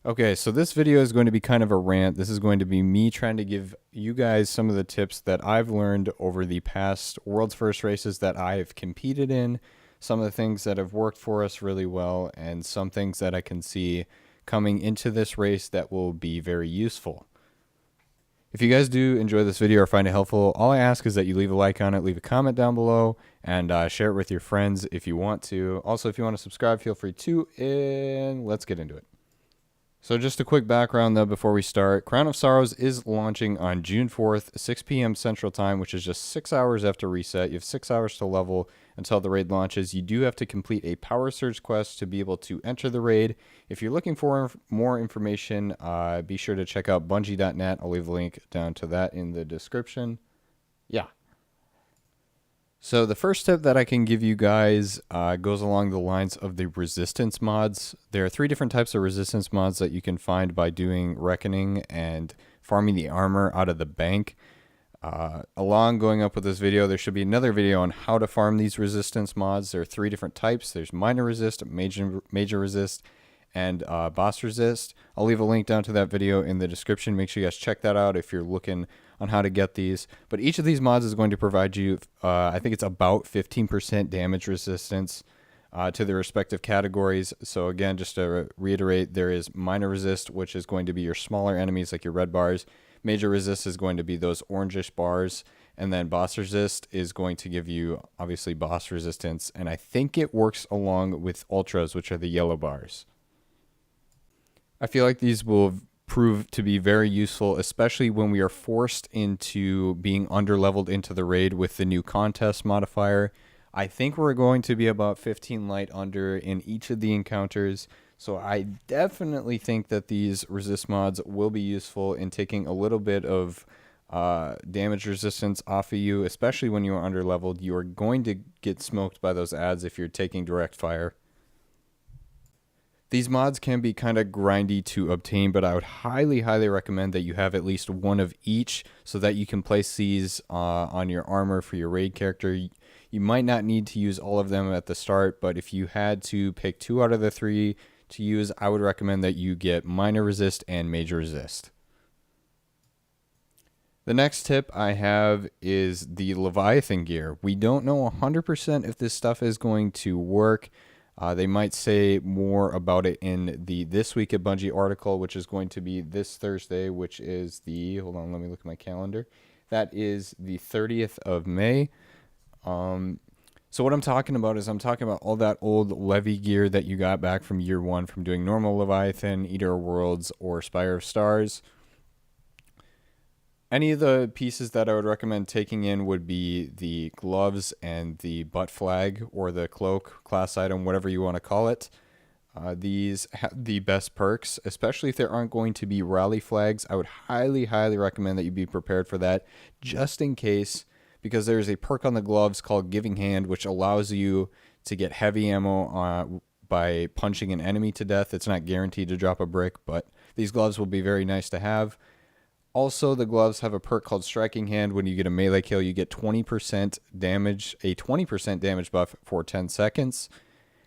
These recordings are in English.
Okay, so this video is going to be kind of a rant. This is going to be me trying to give you guys some of the tips that I've learned over the past World's First races that I have competed in, some of the things that have worked for us really well, and some things that I can see coming into this race that will be very useful. If you guys do enjoy this video or find it helpful, all I ask is that you leave a like on it, leave a comment down below, and share it with your friends if you want to. Also, if you want to subscribe, feel free to, and let's get into it. So just a quick background though before we start. Crown of Sorrows is launching on June 4th, 6 p.m. Central Time, which is just 6 hours after reset. You have 6 hours to level until the raid launches. You do have to complete a Power Surge quest to be able to enter the raid. If you're looking for more information, be sure to check out Bungie.net. I'll leave a link down to that in the description. Yeah. So the first tip that I can give you guys goes along the lines of the resistance mods. There are 3 different types of resistance mods that you can find by doing Reckoning and farming the armor out of the bank. Along going up with this video, there should be another video on how to farm these resistance mods. There are 3 different types. There's minor resist, major resist, and boss resist. I'll leave a link down to that video in the description. Make sure you guys check that out if you're looking on how to get these. But each of these mods is going to provide you, I think it's about 15% damage resistance to the respective categories. So again, just to reiterate, there is minor resist, which is going to be your smaller enemies like your red bars. Major resist is going to be those orangish bars. And then boss resist is going to give you, obviously, boss resistance. And I think it works along with ultras, which are the yellow bars. I feel like these will prove to be very useful, especially when we are forced into being underleveled into the raid with the new contest modifier. I think we're going to be about 15 light under in each of the encounters, so I definitely think that these resist mods will be useful in taking a little bit of damage resistance off of you, especially when you are underleveled. You are going to get smoked by those ads if you're taking direct fire. These mods can be kind of grindy to obtain, but I would highly recommend that you have at least one of each so that you can place these on your armor for your raid character. You might not need to use all of them at the start, but if you had to pick 2 out of the 3 to use, I would recommend that you get minor resist and major resist. The next tip I have is the Leviathan Gear. We don't know 100% if this stuff is going to work. They might say more about it in the This Week at Bungie article, which is going to be this Thursday, which is the, hold on, let me look at my calendar. That is the 30th of May. So what I'm talking about is I'm talking about all that old Levy gear that you got back from year 1 from doing normal Leviathan, Eater of Worlds, or Spire of Stars. Any of the pieces that I would recommend taking in would be the gloves and the butt flag or the cloak, class item, whatever you want to call it. These have the best perks, especially if there aren't going to be rally flags. I would highly recommend that you be prepared for that just in case, because there's a perk on the gloves called Giving Hand, which allows you to get heavy ammo by punching an enemy to death. It's not guaranteed to drop a brick, but these gloves will be very nice to have. Also, the gloves have a perk called Striking Hand. When you get a melee kill, you get 20% damage, a 20% damage buff for 10 seconds.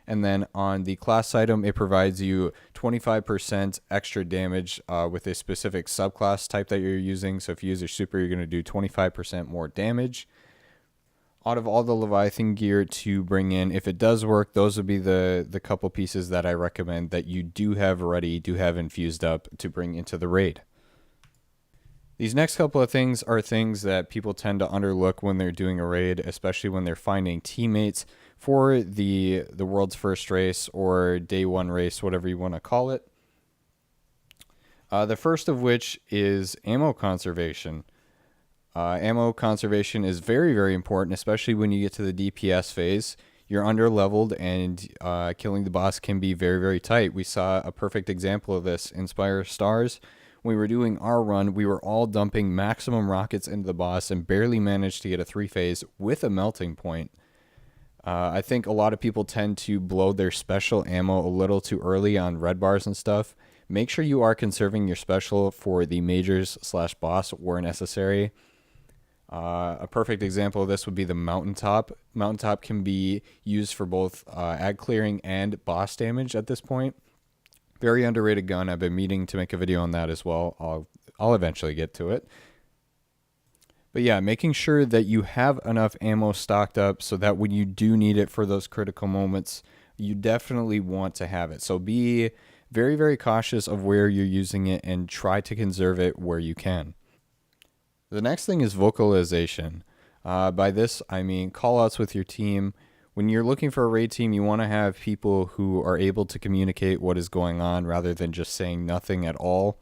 And then on the class item, it provides you 25% extra damage with a specific subclass type that you're using. So if you use your super, you're going to do 25% more damage. Out of all the Leviathan gear to bring in, if it does work, those would be the couple pieces that I recommend that you do have ready, do have infused up to bring into the raid. These next couple of things are things that people tend to underlook when they're doing a raid, especially when they're finding teammates for the world's first race or day 1 race, whatever you want to call it. The first of which is ammo conservation. Ammo conservation is very important, especially when you get to the DPS phase. You're underleveled and killing the boss can be very tight. We saw a perfect example of this in Spire of Stars. When we were doing our run, we were all dumping maximum rockets into the boss and barely managed to get a 3-phase with a melting point. I think a lot of people tend to blow their special ammo a little too early on red bars and stuff. Make sure you are conserving your special for the majors / boss where necessary. A perfect example of this would be the Mountaintop. Mountaintop can be used for both ad clearing and boss damage at this point. Very underrated gun. I've been meaning to make a video on that as well. I'll eventually get to it. But yeah, making sure that you have enough ammo stocked up so that when you do need it for those critical moments, you definitely want to have it. So be very, very cautious of where you're using it and try to conserve it where you can. The next thing is vocalization. By this, I mean call-outs with your team. When you're looking for a raid team, you want to have people who are able to communicate what is going on rather than just saying nothing at all.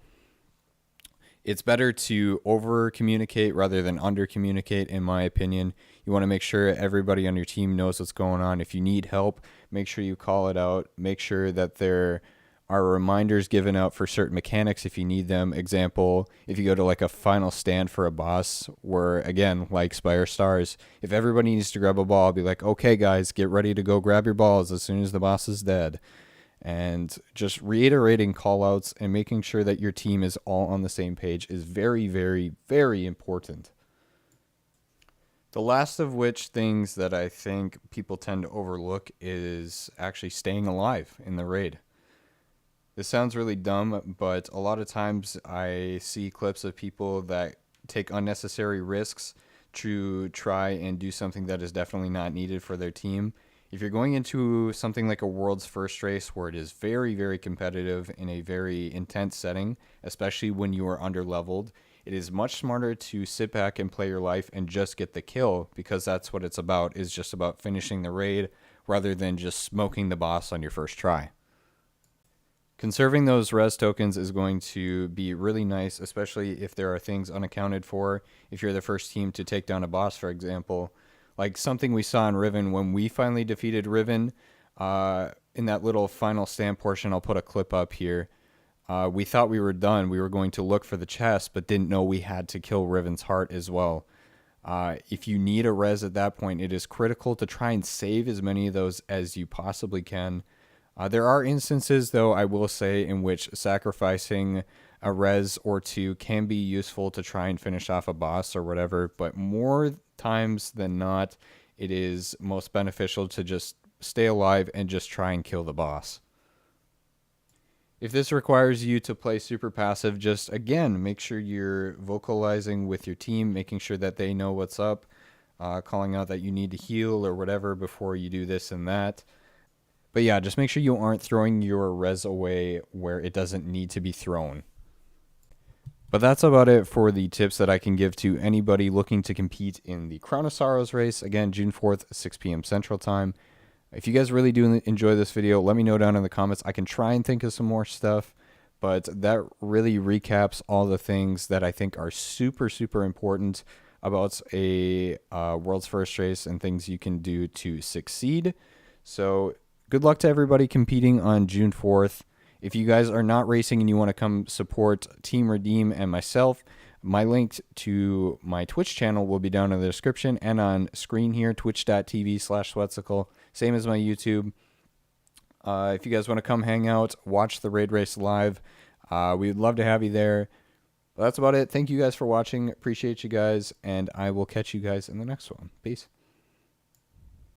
It's better to over-communicate rather than under-communicate, in my opinion. You want to make sure everybody on your team knows what's going on. If you need help, make sure you call it out. Make sure that there are reminders given out for certain mechanics if you need them. Example, if you go to like a final stand for a boss where, again, like Spire Stars, if everybody needs to grab a ball, I'll be like, okay, guys, get ready to go grab your balls as soon as the boss is dead. And just reiterating callouts and making sure that your team is all on the same page is very, very, very important. The last of which things that I think people tend to overlook is actually staying alive in the raid. This sounds really dumb, but a lot of times I see clips of people that take unnecessary risks to try and do something that is definitely not needed for their team. If you're going into something like a world's first race where it is very, very competitive in a very intense setting, especially when you are underleveled, it is much smarter to sit back and play your life and just get the kill, because that's what it's about, is just about finishing the raid rather than just smoking the boss on your first try. Conserving those res tokens is going to be really nice, especially if there are things unaccounted for. If you're the first team to take down a boss, for example, like something we saw in Riven when we finally defeated Riven, in that little final stand portion, I'll put a clip up here. We thought we were done. We were going to look for the chest, but didn't know we had to kill Riven's heart as well. If you need a res at that point, it is critical to try and save as many of those as you possibly can. There are instances, though, I will say, in which sacrificing a res or two can be useful to try and finish off a boss or whatever, but more times than not, it is most beneficial to just stay alive and just try and kill the boss. If this requires you to play super passive, just again, make sure you're vocalizing with your team, making sure that they know what's up, calling out that you need to heal or whatever before you do this and that. But yeah, just make sure you aren't throwing your res away where it doesn't need to be thrown. But that's about it for the tips that I can give to anybody looking to compete in the Crown of Sorrows race. Again, June 4th, 6 p.m. Central Time. If you guys really do enjoy this video, let me know down in the comments. I can try and think of some more stuff, but that really recaps all the things that I think are super, super important about a world's first race and things you can do to succeed. So good luck to everybody competing on June 4th. If you guys are not racing and you want to come support Team Redeem and myself, my link to my Twitch channel will be down in the description and on screen here, twitch.tv/Sweatcicle, same as my YouTube. If you guys want to come hang out, watch the raid race live, we'd love to have you there. Well, that's about it. Thank you guys for watching. Appreciate you guys, and I will catch you guys in the next one. Peace.